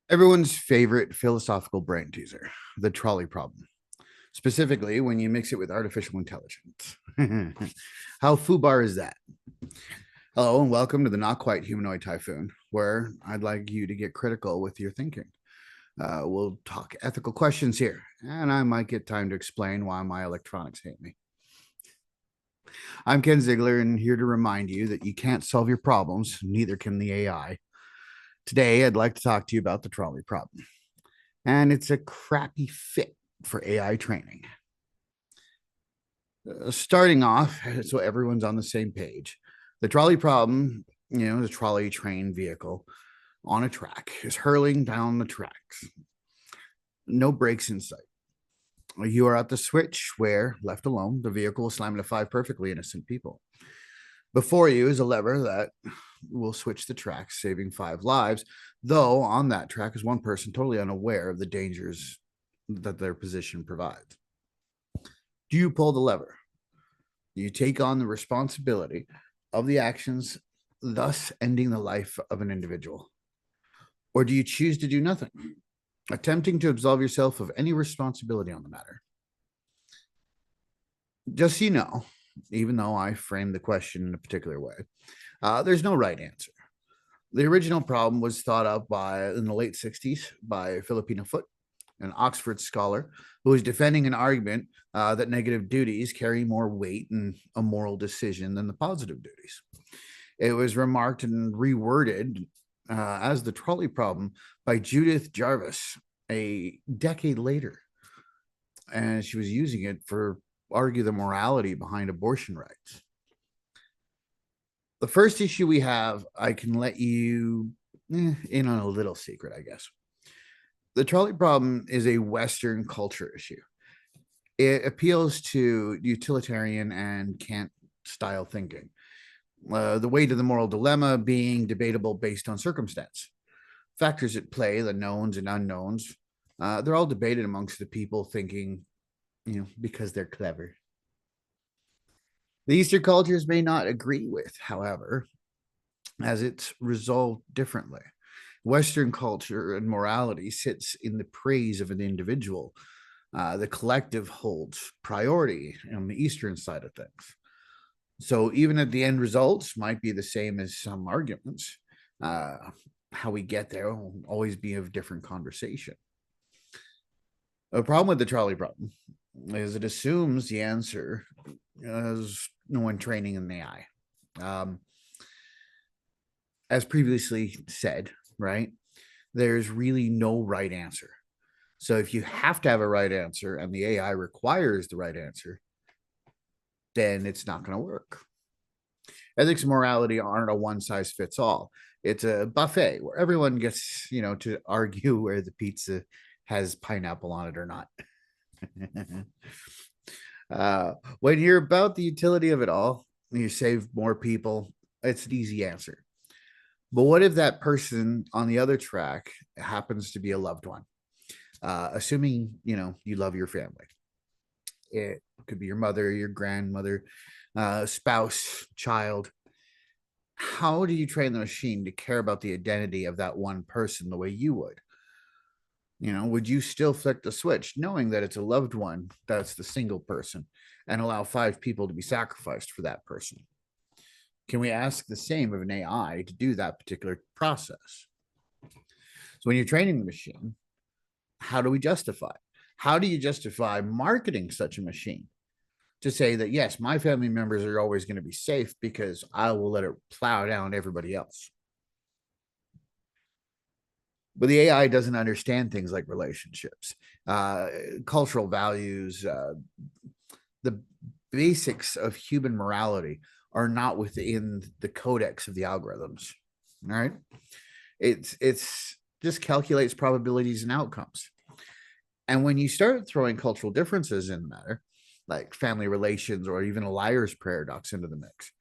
Everyone's favorite philosophical brain teaser, the trolley problem, specifically when you mix it with artificial intelligence. How foobar is that? Hello, and welcome to the Not-Quite Humanoid Typhoon, where I'd like you to get critical with your thinking. We'll talk ethical questions here, and I might get time to explain why my electronics hate me. I'm Ken Ziegler, and here to remind you that you can't solve your problems, neither can the AI. Today, I'd like to talk to you about the trolley problem. And it's a crappy fit for AI training. Starting off, so everyone's on the same page, the trolley problem, the trolley train vehicle on a track is hurling down the tracks. No brakes in sight. You are at the switch where, left alone, the vehicle will slam into five perfectly innocent people. Before you is a lever that will switch the tracks, saving five lives, though on that track is one person totally unaware of the dangers that their position provides. Do you pull the lever? Do you take on the responsibility of the actions, thus ending the life of an individual? Or do you choose to do nothing, attempting to absolve yourself of any responsibility on the matter? Just so you know, even though I framed the question in a particular way, there's no right answer. The original problem was thought up in the late 60s by Filipino Foot, an Oxford scholar who was defending an argument that negative duties carry more weight in a moral decision than the positive duties. It was remarked and reworded as the trolley problem by Judith Jarvis a decade later. And she was using it for argue the morality behind abortion rights. The first issue we have, I can let you in on a little secret, I guess. The trolley problem is a Western culture issue. It appeals to utilitarian and Kant style thinking. The weight of the moral dilemma being debatable based on circumstance. Factors at play, the knowns and unknowns, they're all debated amongst the people thinking, because they're clever. The Eastern cultures may not agree with, however, as it's resolved differently. Western culture and morality sits in the praise of an individual. The collective holds priority on the Eastern side of things. So even if the end results might be the same as some arguments, how we get there will always be a different conversation. A problem with the trolley problem is it assumes the answer as no one training in AI. As previously said, right, there's really no right answer. So if you have to have a right answer and the AI requires the right answer, then it's not going to work. Ethics and morality aren't a one size fits all. It's a buffet where everyone gets, to argue where the pizza has pineapple on it or not. When you're about the utility of it all, you save more people. It's an easy answer. But what if that person on the other track happens to be a loved one? Assuming you love your family, it could be your mother, your grandmother, spouse, child. How do you train the machine to care about the identity of that one person the way you would? Would you still flick the switch knowing that it's a loved one, that's the single person, and allow five people to be sacrificed for that person? Can we ask the same of an AI to do that particular process? So when you're training the machine, how do we justify? How do you justify marketing such a machine to say that, yes, my family members are always going to be safe because I will let it plow down everybody else? But the AI doesn't understand things like relationships, cultural values, the basics of human morality are not within the codex of the algorithms. All right. It's just calculates probabilities and outcomes. And when you start throwing cultural differences in the matter, like family relations or even a liar's paradox into the mix,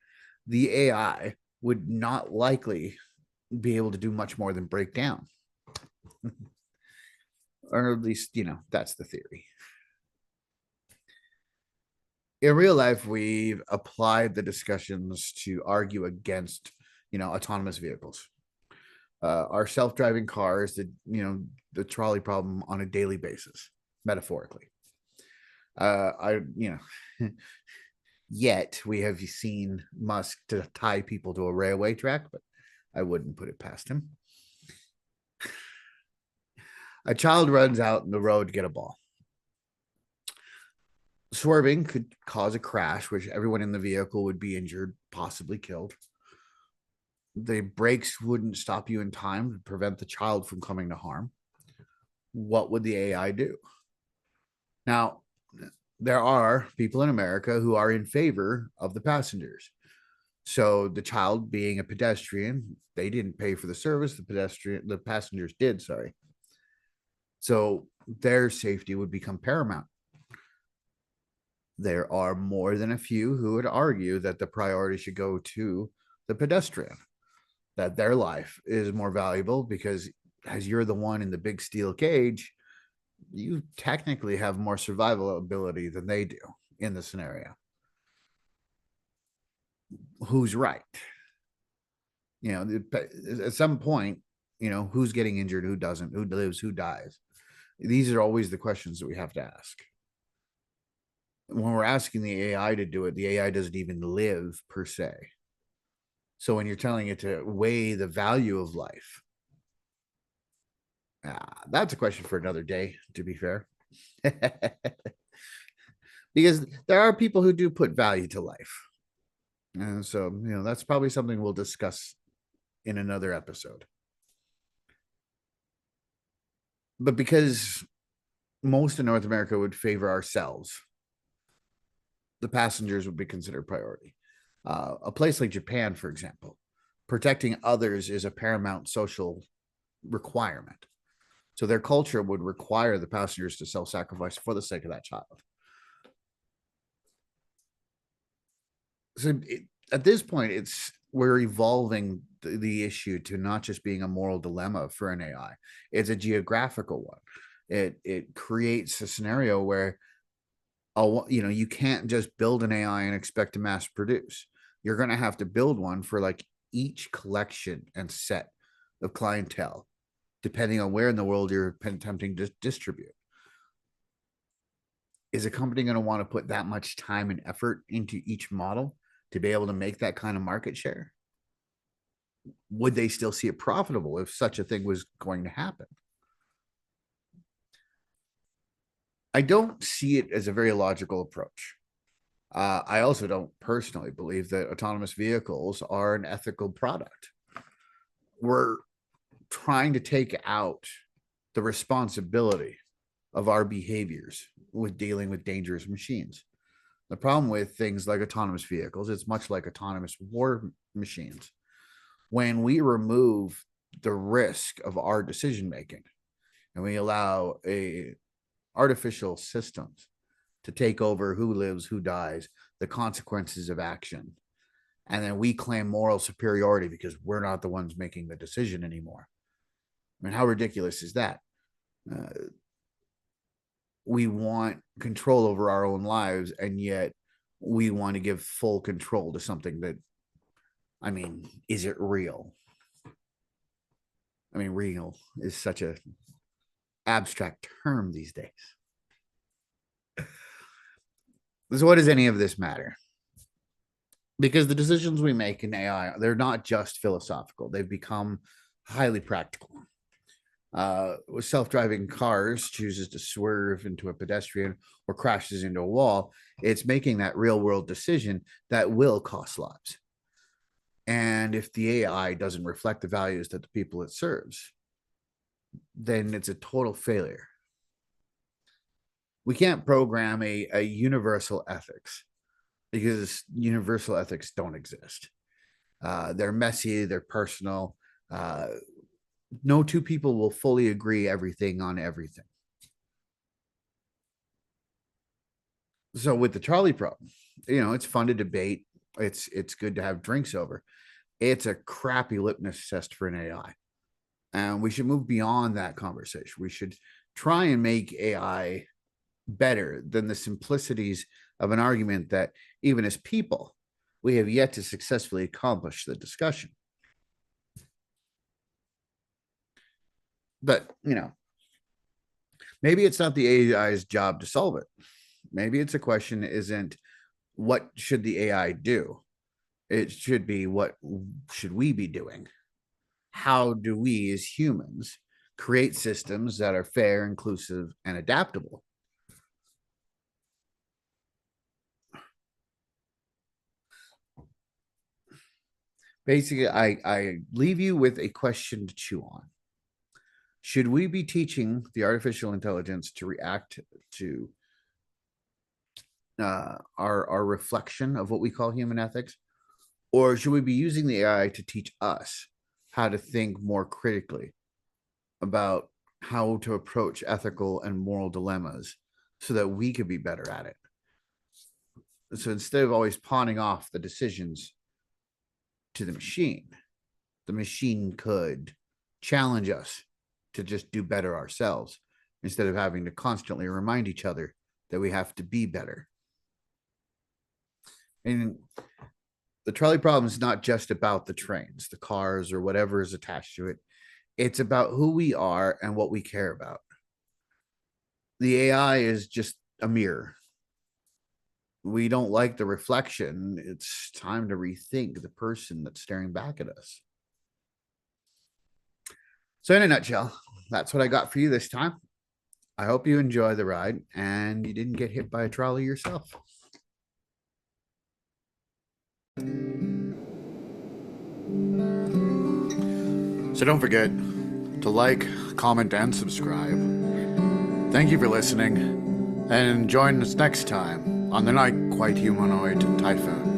the AI would not likely be able to do much more than break down. Or at least, that's the theory. In real life, we've applied the discussions to argue against, autonomous vehicles. Our self-driving cars, the trolley problem on a daily basis, metaphorically. I you know Yet we have seen Musk to tie people to a railway track, but I wouldn't put it past him. A child runs out in the road to get a ball. Swerving could cause a crash, which everyone in the vehicle would be injured, possibly killed. The brakes wouldn't stop you in time to prevent the child from coming to harm. What would the AI do? Now, there are people in America who are in favor of the passengers. So the child being a pedestrian, they didn't pay for the service. The passengers did, sorry. So their safety would become paramount. There are more than a few who would argue that the priority should go to the pedestrian, that their life is more valuable because as you're the one in the big steel cage, you technically have more survival ability than they do in the scenario. Who's right? At some point, who's getting injured, who doesn't, who lives, who dies. These are always the questions that we have to ask. When we're asking the AI to do it, the AI doesn't even live per se. So when you're telling it to weigh the value of life, that's a question for another day, to be fair. Because there are people who do put value to life. And so, that's probably something we'll discuss in another episode. But because most of North America would favor ourselves, the passengers would be considered priority. A place like Japan, for example, protecting others is a paramount social requirement. So their culture would require the passengers to self-sacrifice for the sake of that child. So at this point, we're evolving the issue to not just being a moral dilemma for an AI. It's a geographical one. It creates a scenario where you can't just build an AI and expect to mass produce. You're going to have to build one for like each collection and set of clientele, depending on where in the world you're attempting to distribute. Is a company going to want to put that much time and effort into each model to be able to make that kind of market share? Would they still see it profitable if such a thing was going to happen? I don't see it as a very logical approach. I also don't personally believe that autonomous vehicles are an ethical product. We're trying to take out the responsibility of our behaviors with dealing with dangerous machines. The problem with things like autonomous vehicles, it's much like autonomous war machines. When we remove the risk of our decision making and we allow artificial systems to take over who lives, who dies, the consequences of action, and then we claim moral superiority because we're not the ones making the decision anymore. I mean, how ridiculous is that? We want control over our own lives, and yet we want to give full control to something that, is it real? Real is such a abstract term these days. So what does any of this matter? Because the decisions we make in AI, they're not just philosophical. They've become highly practical. With self-driving cars chooses to swerve into a pedestrian or crashes into a wall, it's making that real-world decision that will cost lives. And if the AI doesn't reflect the values that the people it serves, then it's a total failure. We can't program a universal ethics because universal ethics don't exist. They're messy, they're personal. No two people will fully agree everything on everything. So with the trolley problem, it's fun to debate. It's good to have drinks over. It's a crappy litmus test for an AI. And we should move beyond that conversation. We should try and make AI better than the simplicities of an argument that even as people, we have yet to successfully accomplish the discussion. But, maybe it's not the AI's job to solve it. Maybe it's a question isn't what should the AI do? It should be what should we be doing? How do we as humans create systems that are fair, inclusive, and adaptable? Basically, I leave you with a question to chew on. Should we be teaching the artificial intelligence to react to our reflection of what we call human ethics? Or should we be using the AI to teach us how to think more critically about how to approach ethical and moral dilemmas so that we could be better at it? So instead of always pawning off the decisions to the machine could challenge us to just do better ourselves instead of having to constantly remind each other that we have to be better. And the trolley problem is not just about the trains, the cars, or whatever is attached to it. It's about who we are and what we care about. The AI is just a mirror. We don't like the reflection. It's time to rethink the person that's staring back at us. So in a nutshell, that's what I got for you this time. I hope you enjoy the ride and you didn't get hit by a trolley yourself. So don't forget to like, comment, and subscribe. Thank you for listening, and join us next time on the Not-Quite Humanoid Typhoon.